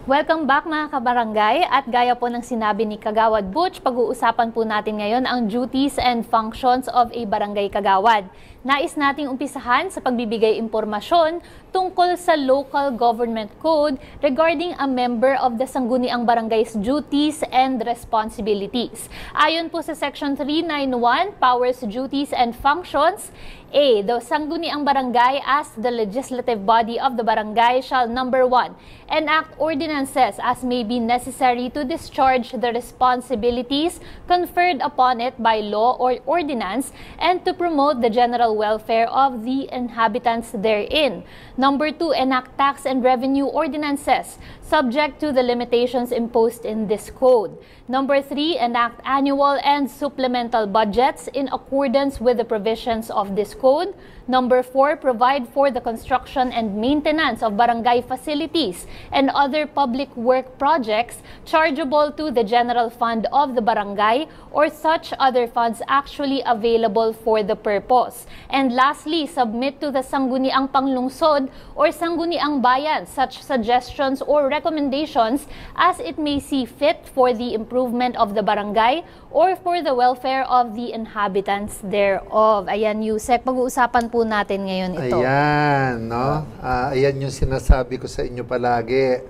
Welcome back mga kabarangay, at gaya po ng sinabi ni Kagawad Butch, pag-uusapan po natin ngayon ang duties and functions of a barangay kagawad. Nais nating umpisahan sa pagbibigay impormasyon tungkol sa Local Government Code regarding a member of the Sangguniang Barangay's duties and responsibilities. Ayon po sa Section 391, Powers, Duties, and Functions, A. The Sangguniang Barangay as the legislative body of the barangay shall, number 1, enact ordinances as may be necessary to discharge the responsibilities conferred upon it by law or ordinance and to promote the general welfare of the inhabitants therein. Number 2, enact tax and revenue ordinances subject to the limitations imposed in this code. Number 3, enact annual and supplemental budgets in accordance with the provisions of this code. Number 4, provide for the construction and maintenance of barangay facilities and other public work projects chargeable to the general fund of the barangay or such other funds actually available for the purpose. And lastly, submit to the Sangguniang Panglungsod or Sangguniang Bayan such suggestions or recommendations as it may see fit for the improvement of the barangay or for the welfare of the inhabitants thereof. Ayan, Yusek, pag-uusapan po natin ngayon ito. Ayan, no? Ayan yung sinasabi ko sa inyo palagi.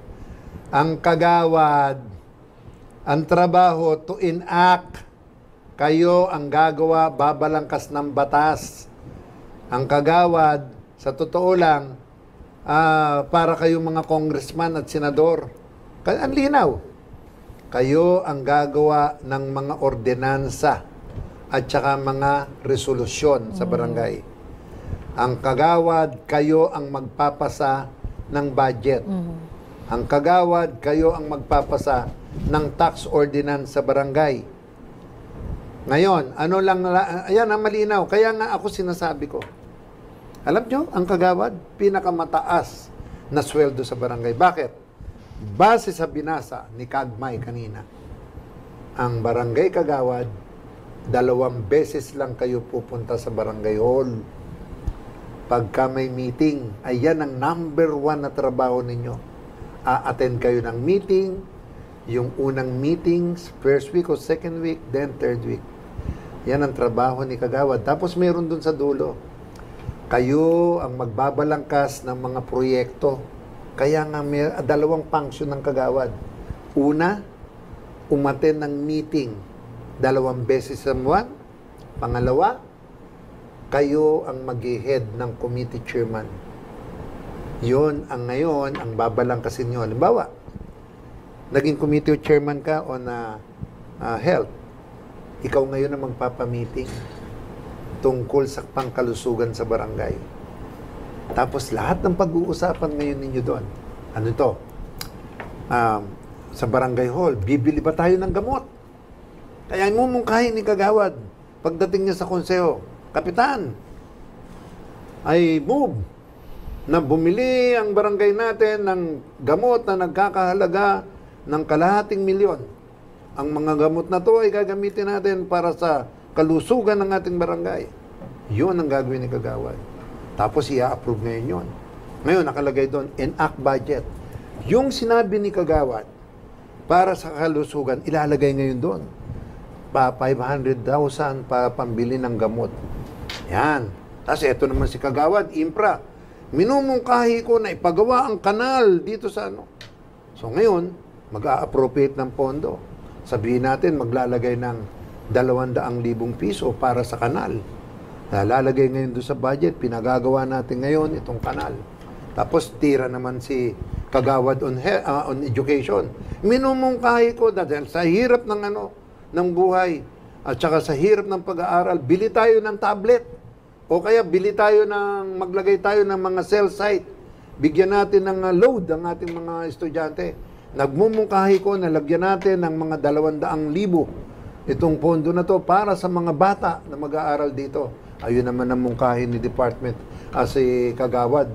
Ang kagawad, ang trabaho to enact, kayo ang gagawa, babalangkas ng batas. Ang kagawad, sa totoo lang, para kayong mga congressman at senador. Ang linaw. Kayo ang gagawa ng mga ordinansa at saka mga resolusyon sa barangay. Ang kagawad, kayo ang magpapasa ng budget. Ang kagawad, kayo ang magpapasa ng tax ordinance sa barangay. Ngayon, ano lang, ayan ang malinaw. Kaya nga ako sinasabi ko. Alam nyo, ang kagawad, pinakamataas na sweldo sa barangay. Bakit? Base sa binasa ni Kagmay kanina, ang barangay kagawad, 2 beses lang kayo pupunta sa barangay hall. Pagka may meeting, ayan ang number 1 na trabaho ninyo. A-attend kayo ng meeting, yung unang meetings, first week o second week, then third week. Yan ang trabaho ni kagawad. Tapos meron dun sa dulo. Kayo ang magbabalangkas ng mga proyekto. Kaya nga may 2 function ng kagawad. Una, umattend ng meeting 2 beses sa buwan. Pangalawa, kayo ang mag-head ng committee chairman. Yun ang ngayon, ang babalangkasin nyo. Halimbawa, naging committee chairman ka on health. Ikaw ngayon ang magpapamiting tungkol sa pangkalusugan sa barangay. Tapos lahat ng pag-uusapan ngayon ninyo doon. Ano ito? Sa barangay hall, bibili ba tayo ng gamot? Kaya mumungkahin ni kagawad. Pagdating niya sa konseho, Kapitan, I move na bumili ang barangay natin ng gamot na nagkakahalaga ng ₱250,000. Ang mga gamot na to ay gagamitin natin para sa kalusugan ng ating barangay. Yun ang gagawin ni kagawad. Tapos i-approve ngayon yun. Ngayon, nakalagay doon, enact budget. Yung sinabi ni kagawad, para sa kalusugan, ilalagay ngayon doon. 500,000 para pambili ng gamot. Yan. Tapos eto naman si kagawad, infra. Minumungkahi ko na ipagawa ang kanal dito sa ano. So ngayon, mag-a-appropriate ng pondo. Sabihin natin, maglalagay ng 200,000 piso para sa kanal. Lalagay ngayon doon sa budget, pinagagawa natin ngayon itong kanal. Tapos tira naman si kagawad on education. Minumungkahi ko dahil sa hirap ng buhay at saka sa hirap ng pag-aaral, bili tayo ng tablet. O kaya maglagay tayo ng mga cell site. Bigyan natin ng load ang ating mga estudyante. Nagmumungkahi ko na lagyan natin ng mga 200,000 itong pondo na to para sa mga bata na mag-aaral dito. Ayun naman ang mungkahin ni Department si Kagawad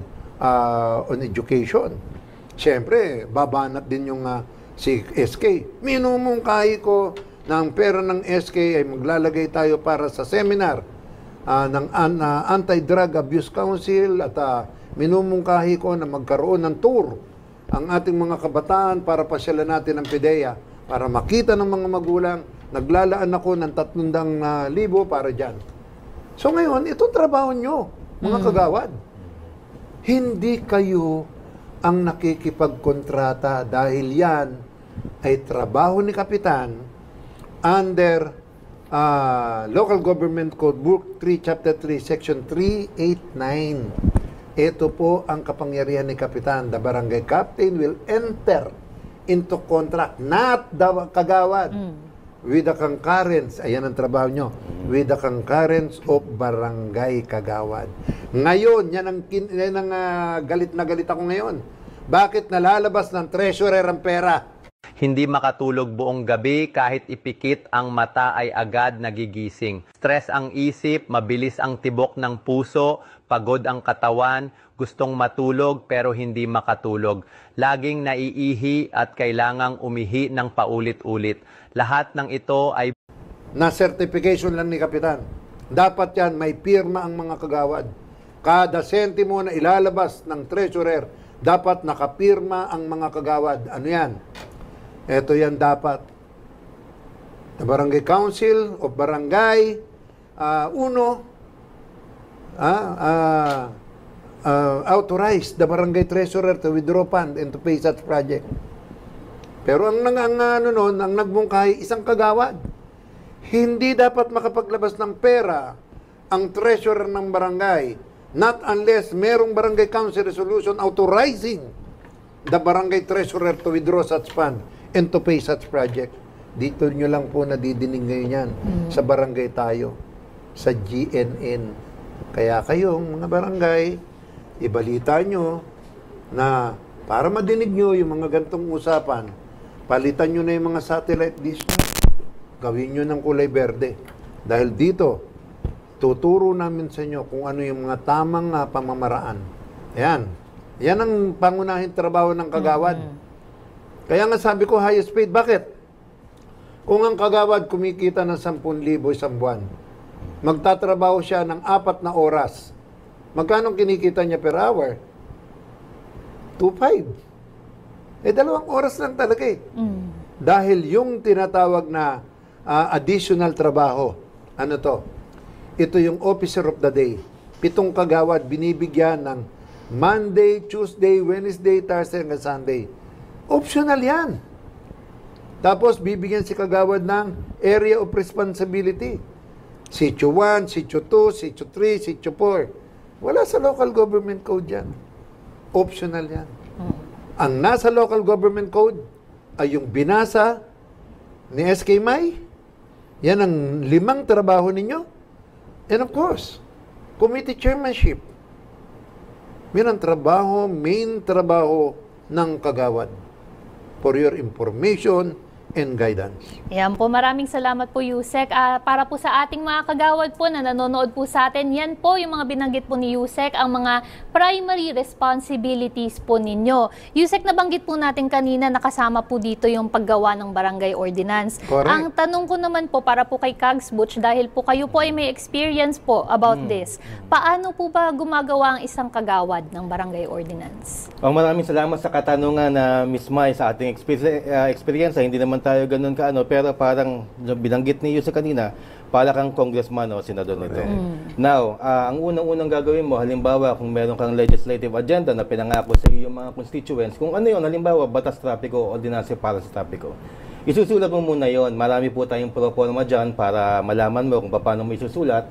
on Education. Siyempre, babanat din yung si SK. Minumungkahi ko na ang pera ng SK ay maglalagay tayo para sa seminar ng Anti-Drug Abuse Council at minumungkahi ko na magkaroon ng tour ang ating mga kabataan para pasyalan natin ang PIDEA, para makita ng mga magulang, naglalaan ako ng 300,000 para dyan. So ngayon, itong trabaho nyo, mga kagawad. Hindi kayo ang nakikipagkontrata dahil yan ay trabaho ni Kapitan under Local Government Code Book 3, Chapter 3, Section 389. Ito po ang kapangyarihan ni Kapitan. The barangay captain will enter into contract, not the kagawad, with the concurrence, ayan ang trabaho nyo, with the concurrence of barangay kagawad. Ngayon, yan ang galit na galit ako ngayon. Bakit nalalabas ng treasurer ang pera? Hindi makatulog buong gabi kahit ipikit ang mata ay agad nagigising. Stress ang isip, mabilis ang tibok ng puso, pagod ang katawan, gustong matulog pero hindi makatulog. Laging naiihi at kailangang umihi ng paulit-ulit. Lahat ng ito ay Na certification lang ni Kapitan. Dapat yan, may pirma ang mga kagawad. Kada sentimo na ilalabas ng treasurer, dapat nakapirma ang mga kagawad. Ano yan? Ito yan dapat. The Barangay Council of Barangay, authorize the barangay treasurer to withdraw fund and to pay such project. Pero ang nagbungkahi, isang kagawad. Hindi dapat makapaglabas ng pera ang treasurer ng barangay, not unless merong barangay council resolution authorizing the barangay treasurer to withdraw such fund and to pay such project. Dito nyo lang po nadidinig ngayon yan. Sa barangay tayo. Sa GNN. Kaya kayong mga barangay, ibalita nyo na para madinig nyo yung mga gantong usapan, palitan nyo na yung mga satellite dish. Gawin nyo ng kulay berde. Dahil dito, tuturo namin sa inyo kung ano yung mga tamang pamamaraan. Ayan. Yan ang pangunahing trabaho ng kagawad. Kaya nga sabi ko, highest paid. Bakit? Kung ang kagawad kumikita ng 10,000 isang buwan, magtatrabaho siya ng 4 na oras. Magkano kinikita niya per hour? 2,500. 2 oras lang talaga eh. Dahil yung tinatawag na additional trabaho, ano to? Ito yung officer of the day. 7 kagawad binibigyan ng Monday, Tuesday, Wednesday, Thursday, hanggang Sunday. Optional yan. Tapos bibigyan si kagawad ng area of responsibility. Sitio 1, Sitio 2, Sitio 3, Sitio 4. Wala sa local government code yan. Optional yan. Ang nasa local government code ay yung binasa ni SK May. Yan ang 5 trabaho ninyo. And of course, committee chairmanship. Yan ang trabaho, main trabaho ng kagawad. For your information and guidance. Yan po, maraming salamat po Yusek. Para po sa ating mga kagawad po na nanonood po sa atin, yan po yung mga binanggit po ni Yusek, ang mga primary responsibilities po ninyo. Yusek, nabanggit po natin kanina, nakasama po dito yung paggawa ng barangay ordinance. Correct. Ang tanong ko naman po, para po kay Kags Butch, dahil po kayo po ay may experience po about this, paano po ba gumagawa ang isang kagawad ng barangay ordinance? Maraming salamat sa katanungan na Miss Mai sa ating experience. Hindi naman tayo ganun kaano, pero parang binanggit ni Yusek kanina, para kang congressman o senador nito. Now, ang unang-unang gagawin mo, halimbawa kung meron kang legislative agenda na pinangako sa iyong mga constituents, kung ano yun, halimbawa batas trapiko o ordinansa para sa trapiko, isusulat mo muna yon. Marami po tayong proforma dyan para malaman mo kung paano mo isusulat,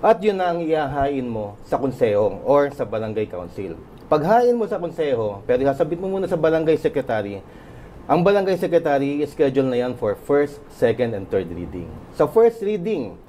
at yun na ang ihahain mo sa konseho or sa barangay council. Paghain mo sa konseho, pero sasabit mo muna sa barangay secretary. Ang barangay secretary, schedule na yan for first, second, and third reading. Sa first reading,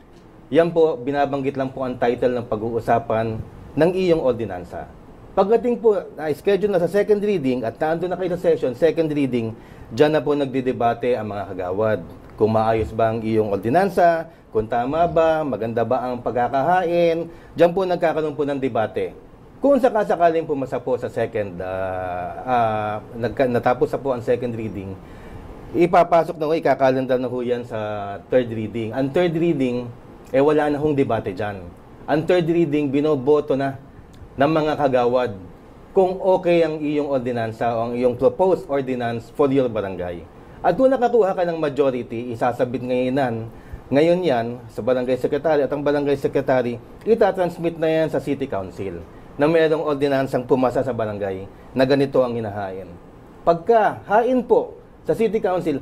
yan po, binabanggit lang po ang title ng pag-uusapan ng iyong ordinansa. Pagdating po, schedule na sa second reading at naandun na kayo sa session, second reading, dyan na po nagdidebate ang mga kagawad. Kung maayos ba ang iyong ordinansa, kung tama ba, maganda ba ang pagkakahain, dyan po nagkakaroon po ng debate. Kung sakasakaling pumasa po sa second, natapos na po ang second reading, ipapasok na ho, ikakalendar na ho yan sa third reading. Ang third reading, wala na hong debate dyan. Ang third reading, binoboto na ng mga kagawad kung okay ang iyong ordinansa o ang iyong proposed ordinance for your barangay. At kung nakakuha ka ng majority, isasabit ngayon yan sa barangay secretary at ang barangay secretary, itatransmit na yan sa city council na mayroong ordinansang pumasa sa barangay na ganito ang hinahain. Pagka hain po sa city council,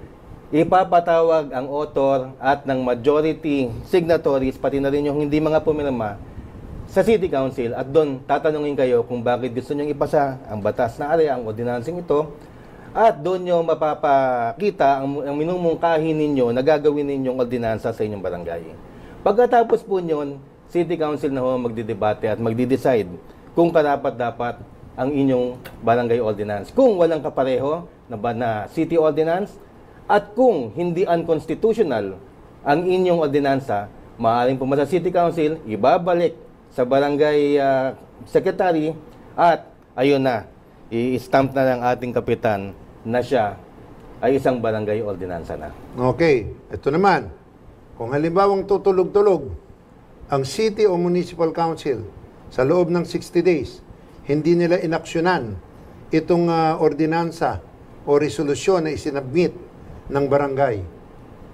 ipapatawag ang author at ng majority signatories, pati na rin yung hindi mga pumirma, sa city council at doon tatanungin kayo kung bakit gusto nyo ipasa ang batas na area, ang ordinansing ito, at doon nyo mapapakita ang minumungkahi ninyo na gagawin ninyong ordinansa sa inyong barangay. Pagkatapos po nyon, city council na ho magdidebate at magdidecide kung karapat-dapat ang inyong barangay ordinance. Kung walang kapareho na city ordinance at kung hindi unconstitutional ang inyong ordinansa, maaaring pumasa city council, ibabalik sa barangay secretary at ayun na, i-stamp na ng ating kapitan na siya ay isang barangay ordinansa na. Okay, ito naman. Kung halimbawang tutulog-tulog ang city o municipal council sa loob ng 60 days, hindi nila inaksyonan itong ordinansa o resolusyon na isinabmit ng barangay,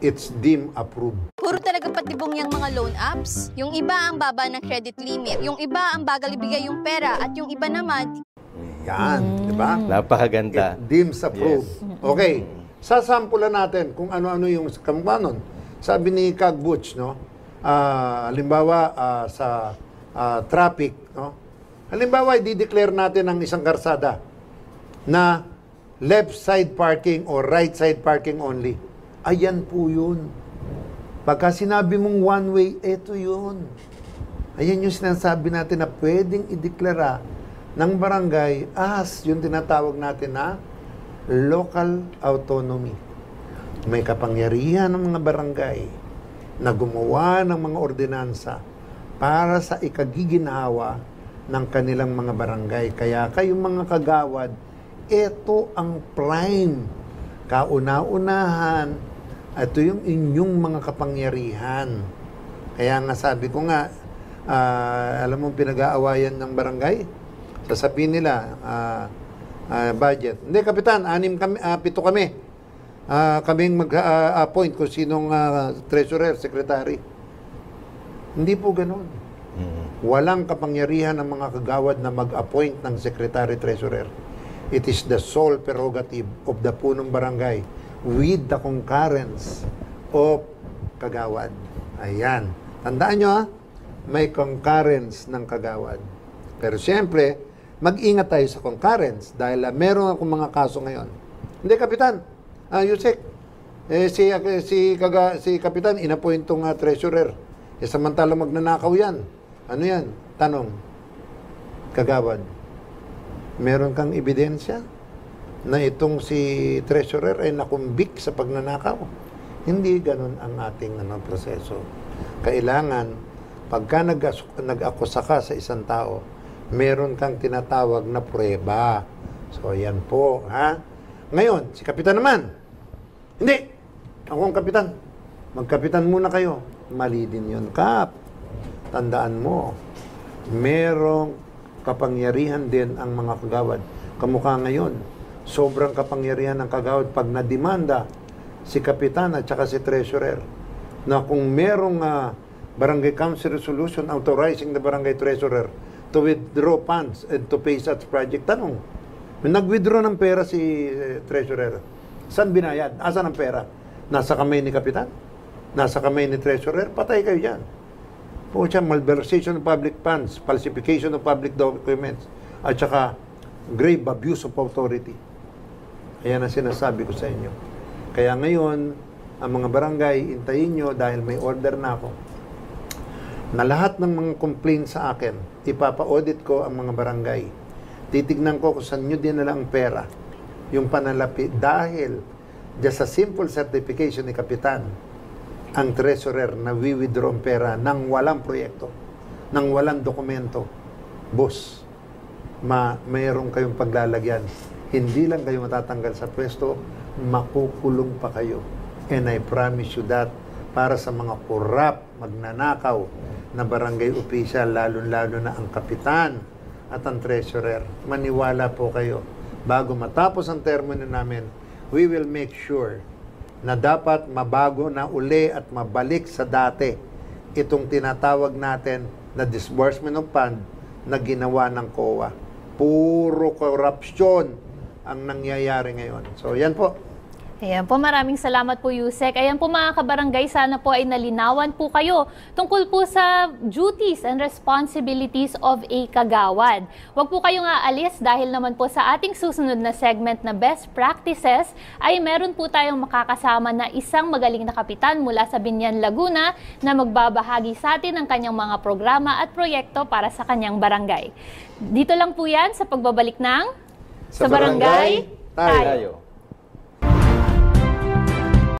it's deemed approved. Puro talaga patibong yung mga loan apps. Yung iba ang baba ng credit limit. Yung iba ang bagal ibigay yung pera. At yung iba naman... Yan, di ba? Napakaganda. It deems approved. Yes. Okay, sasampulan natin kung ano-ano yung kampanon. Sabi ni Kag Butch, no? Halimbawa, sa traffic, no? Halimbawa, i-declare natin ang isang karsada na left side parking or right side parking only. Ayan po yun. Pagka sinabi mong one way, eto yun. Ayan yung sinasabi natin na pwedeng ideklara ng barangay as yung tinatawag natin na local autonomy. May kapangyarihan ng mga barangay na gumawa ng mga ordinansa para sa ikagiginhawa ng kanilang mga barangay. Kaya kayong mga kagawad, ito ang prime, kauna-unahan, ito yung inyong mga kapangyarihan. Kaya nga sabi ko nga, alam mo pinag-aawayan ng barangay? Sasabihin nila, budget. Hindi, Kapitan, 7 kami. Kaming mag-appoint kung sinong treasurer, secretary. Hindi po ganun. Walang kapangyarihan ng mga kagawad na mag-appoint ng secretary, treasurer. It is the sole prerogative of the punong barangay with the concurrence of kagawad. Ayan. Tandaan nyo, may concurrence ng kagawad. Pero siyempre, mag-ingat tayo sa concurrence dahil meron akong mga kaso ngayon. Hindi, Kapitan. Yusek, si Kapitan, inapoint tong treasurer. Samantala magnanakaw yan. Ano yan? Tanong. Kagawad, meron kang ebidensya na itong si treasurer ay nakumbik sa pagnanakaw? Hindi ganun ang ating proseso. Kailangan, pagka nag-akusa ka sa isang tao, meron kang tinatawag na pruweba. So, yan po, ha? Ngayon, si Kapitan naman. Hindi. Ako ang Kapitan. Magkapitan muna kayo. Mali din yun, Kap. Tandaan mo, merong kapangyarihan din ang mga kagawad. Kamukha ngayon, sobrang kapangyarihan ng kagawad pag nadimanda si Kapitan at saka si Treasurer na kung merong Barangay Council Resolution authorizing the Barangay Treasurer to withdraw funds and to pay such project. Tanong, nag-withdraw ng pera si Treasurer. Saan binayad? Asan ang pera? Nasa kamay ni Kapitan? Nasa kamay ni Treasurer? Patay kayo dyan. Po siya, malversation of public funds, falsification of public documents, at saka grave abuse of authority. Ayan ang sinasabi ko sa inyo. Kaya ngayon, ang mga barangay, intayin nyo dahil may order na ako na lahat ng mga complaints sa akin, ipapa-audit ko ang mga barangay. Titignan ko kung saan nyo dinala ang pera, yung panalapi, dahil just a simple certification ni Kapitan, ang treasurer na withdraw ang pera nang walang proyekto, nang walang dokumento. Boss, mayroon kayong paglalagyan. Hindi lang kayo matatanggal sa pwesto, makukulong pa kayo. And I promise you that para sa mga korap, magnanakaw na barangay official, lalo-lalo na ang kapitan at ang treasurer. Maniwala po kayo. Bago matapos ang termino namin, we will make sure na dapat mabago na uli at mabalik sa dati itong tinatawag natin na disbursement of fund na ginawa ng COA. Puro corruption ang nangyayari ngayon. So, yan po. Ayan po, maraming salamat po, Yusek. Ayan po mga kabarangay, sana po ay nalinawan po kayo tungkol po sa duties and responsibilities of a kagawad. Huwag po kayong aalis dahil naman po sa ating susunod na segment na Best Practices ay meron po tayong makakasama na isang magaling na kapitan mula sa Binyan, Laguna na magbabahagi sa atin ng kanyang mga programa at proyekto para sa kanyang barangay. Dito lang po yan sa pagbabalik ng Sa Barangay Tayo.